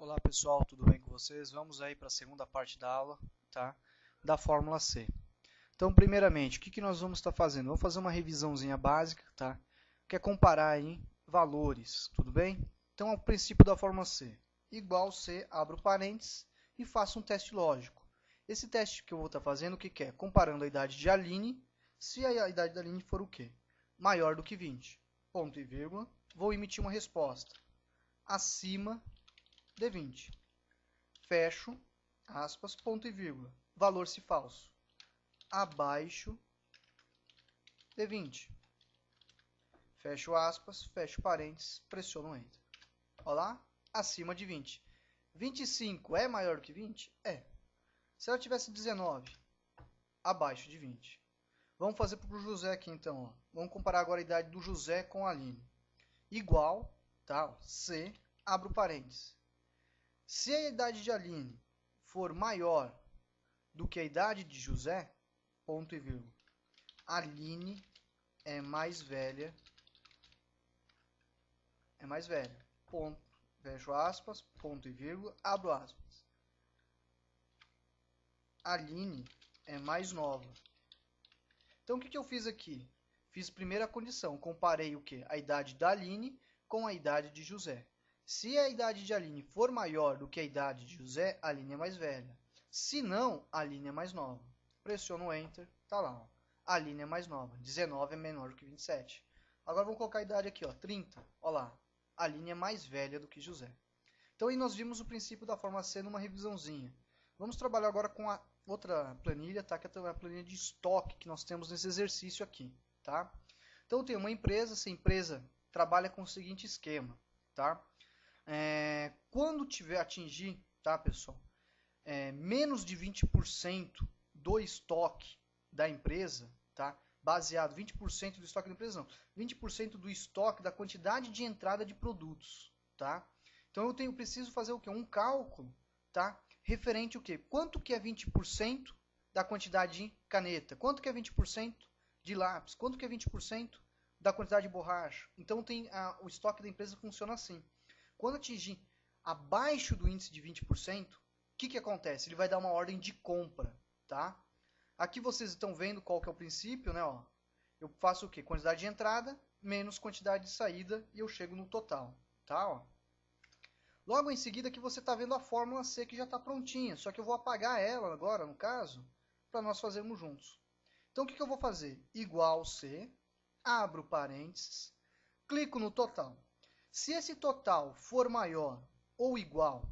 Olá pessoal, tudo bem com vocês? Vamos aí para a segunda parte da aula, tá? Da fórmula C. Então, primeiramente, o que nós vamos estar fazendo? Vamos fazer uma revisãozinha básica, tá? Que é comparar aí valores, tudo bem? Então, o princípio da fórmula C. Igual C, abro parênteses e faço um teste lógico. Esse teste que eu vou estar fazendo, o que é? Comparando a idade de Aline, se a idade da Aline for o quê? Maior do que 20. Ponto e vírgula. Vou emitir uma resposta. Acima de 20. Fecho, aspas, ponto e vírgula. Valor se falso. Abaixo de 20. Fecho aspas, fecho parênteses, pressiono Enter. Olha lá, acima de 20. 25 é maior do que 20? É. Se ela tivesse 19, abaixo de 20. Vamos fazer para o José aqui então. Ó. Vamos comparar agora a idade do José com a Aline. Igual, tá? C, abro parênteses. Se a idade de Aline for maior do que a idade de José, ponto e vírgula, Aline é mais velha, ponto, fecho aspas, ponto e vírgula, abro aspas. Aline é mais nova. Então, o que eu fiz aqui? Fiz primeira condição, comparei o quê? A idade da Aline com a idade de José. Se a idade de Aline for maior do que a idade de José, a Aline é mais velha. Se não, a Aline é mais nova. Pressiono Enter, tá lá. Ó. A Aline é mais nova. 19 é menor do que 27. Agora vamos colocar a idade aqui, ó, 30. Olha lá. A Aline é mais velha do que José. Então aí nós vimos o princípio da fórmula C numa revisãozinha. Vamos trabalhar agora com a outra planilha, tá? Que é a planilha de estoque que nós temos nesse exercício aqui, tá? Então tem uma empresa, essa empresa trabalha com o seguinte esquema, tá? Quando tiver atingir, tá, pessoal, menos de 20% do estoque da empresa, tá? Baseado 20% do estoque da empresa, não, 20% do estoque da quantidade de entrada de produtos, tá? Então eu preciso fazer o quê? Um cálculo, tá? Referente o quê? Quanto que é 20% da quantidade de caneta? Quanto que é 20% de lápis? Quanto que é 20% da quantidade de borracha? Então o estoque da empresa funciona assim. Quando atingir abaixo do índice de 20%, o que acontece? Ele vai dar uma ordem de compra, tá? Aqui vocês estão vendo qual que é o princípio, né? Ó, eu faço o quê? Quantidade de entrada menos quantidade de saída e eu chego no total, tá? Ó. Logo em seguida aqui você está vendo a fórmula C que já está prontinha, só que eu vou apagar ela agora, no caso, para nós fazermos juntos. Então o que eu vou fazer? Igual C, abro parênteses, clico no total. Se esse total for maior ou igual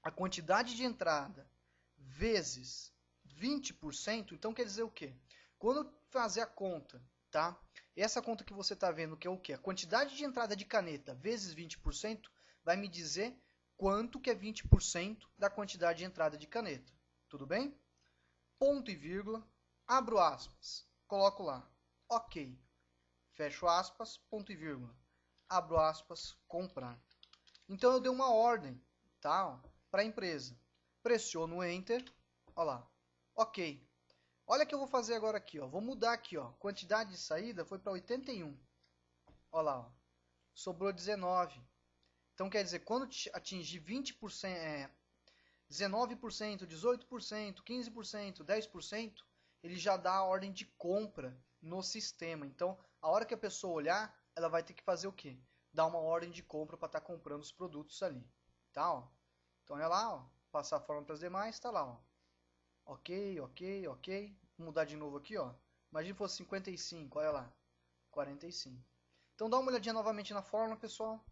à quantidade de entrada vezes 20%, então quer dizer o quê? Quando eu fazer a conta, tá? Essa conta que você está vendo que é o quê? A quantidade de entrada de caneta vezes 20% vai me dizer quanto que é 20% da quantidade de entrada de caneta. Tudo bem? Ponto e vírgula, abro aspas, coloco lá, ok, fecho aspas, ponto e vírgula, abro aspas, comprar. Então eu dei uma ordem, tá, para a empresa. Pressiono Enter, olha lá, ok. Olha o que eu vou fazer agora aqui, ó. Vou mudar aqui, ó. Quantidade de saída foi para 81. Olha lá, ó. Sobrou 19. Então quer dizer, quando atingir 20%, 19%, 18%, 15%, 10%, ele já dá a ordem de compra no sistema. Então, a hora que a pessoa olhar, ela vai ter que fazer o quê? Dar uma ordem de compra para estar comprando os produtos ali. Tá, ó. Então, olha lá, ó. Passar a forma para as demais, tá lá, ó. Ok, ok, ok. Vou mudar de novo aqui, ó. Imagina se fosse 55, olha lá. 45. Então, dá uma olhadinha novamente na fórmula, pessoal.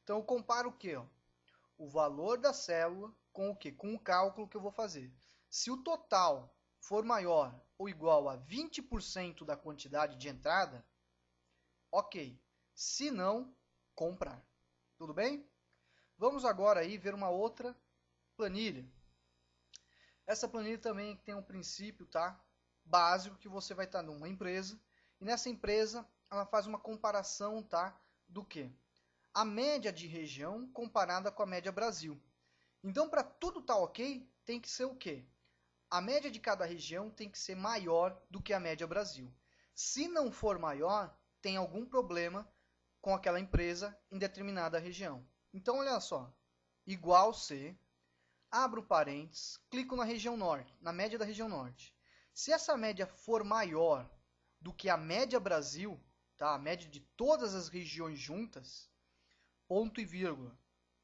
Então, eu comparo o quê? Ó? O valor da célula com o quê? Com o cálculo que eu vou fazer. Se o total for maior ou igual a 20% da quantidade de entrada, ok. Se não, comprar. Tudo bem? Vamos agora aí ver uma outra planilha. Essa planilha também tem um princípio, tá? Básico, que você vai estar numa empresa e nessa empresa ela faz uma comparação, tá? Do quê? A média de região comparada com a média Brasil. Então, para tudo estar ok, tem que ser o quê? A média de cada região tem que ser maior do que a média Brasil. Se não for maior, tem algum problema com aquela empresa em determinada região. Então, olha só. igual C, abro parênteses, clico na região norte, na média da região norte. Se essa média for maior do que a média Brasil, tá? A média de todas as regiões juntas, ponto e vírgula,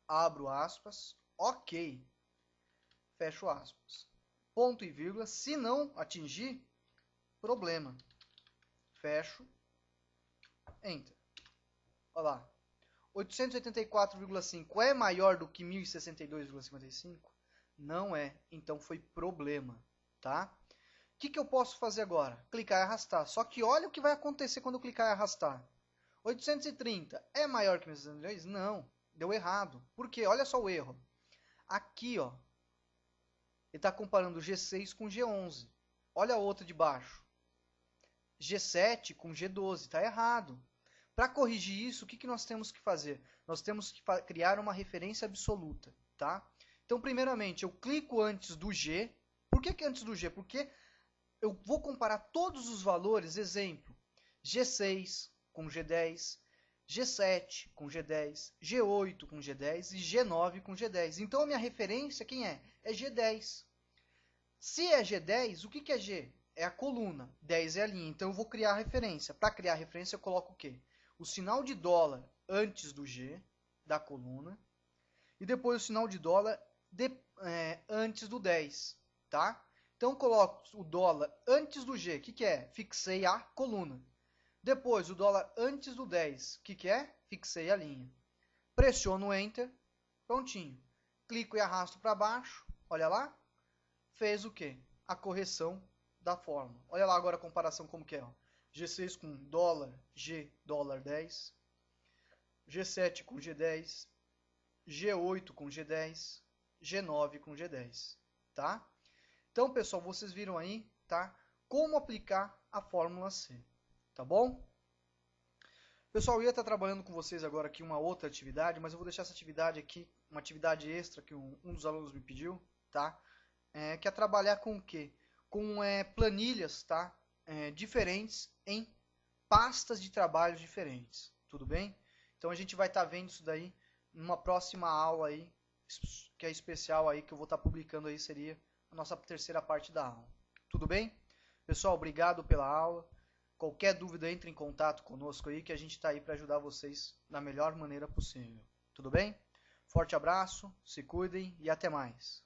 abro aspas, ok, fecho aspas. Ponto e vírgula, se não atingir, problema. Fecho, enter. Olha lá. 884,5 é maior do que 1062,55? Não é, então foi problema, tá? O que eu posso fazer agora? Clicar e arrastar. Só que olha o que vai acontecer quando eu clicar e arrastar. 830 é maior que 1602? Não, deu errado. Por quê? Olha só o erro. Aqui, ó, ele está comparando o G6 com o G11. Olha a outra de baixo. G7 com G12. Está errado. Para corrigir isso, o que nós temos que fazer? Nós temos que criar uma referência absoluta, tá? Então, primeiramente, eu clico antes do G. Por que antes do G? Porque eu vou comparar todos os valores, exemplo, G6 com G10, G7 com G10, G8 com G10 e G9 com G10. Então, a minha referência, quem é? É G10. Se é G10, o que é G? É a coluna, 10 é a linha. Então, eu vou criar a referência. Para criar a referência, eu coloco o quê? O sinal de dólar antes do G, da coluna, e depois o sinal de dólar antes do 10, tá? Então, eu coloco o dólar antes do G, o que é? Fixei a coluna. Depois, o dólar antes do 10, o que é? Fixei a linha. Pressiono o Enter, prontinho. Clico e arrasto para baixo, olha lá, fez o quê? A correção da fórmula. Olha lá agora a comparação como que é, ó. G6 com dólar, G, dólar 10, G7 com G10, G8 com G10, G9 com G10, tá? Então, pessoal, vocês viram aí, tá? Como aplicar a fórmula C, tá bom? Pessoal, eu ia estar trabalhando com vocês agora aqui uma outra atividade, mas eu vou deixar essa atividade aqui, uma atividade extra que um dos alunos me pediu, tá? Que é trabalhar com o quê? Com planilhas, tá? Diferentes em pastas de trabalho diferentes, tudo bem? Então a gente vai estar vendo isso daí numa próxima aula aí, que é especial aí, que eu vou estar publicando aí, seria a nossa terceira parte da aula. Tudo bem? Pessoal, obrigado pela aula. Qualquer dúvida, entre em contato conosco aí, que a gente está aí para ajudar vocês da melhor maneira possível. Tudo bem? Forte abraço, se cuidem e até mais.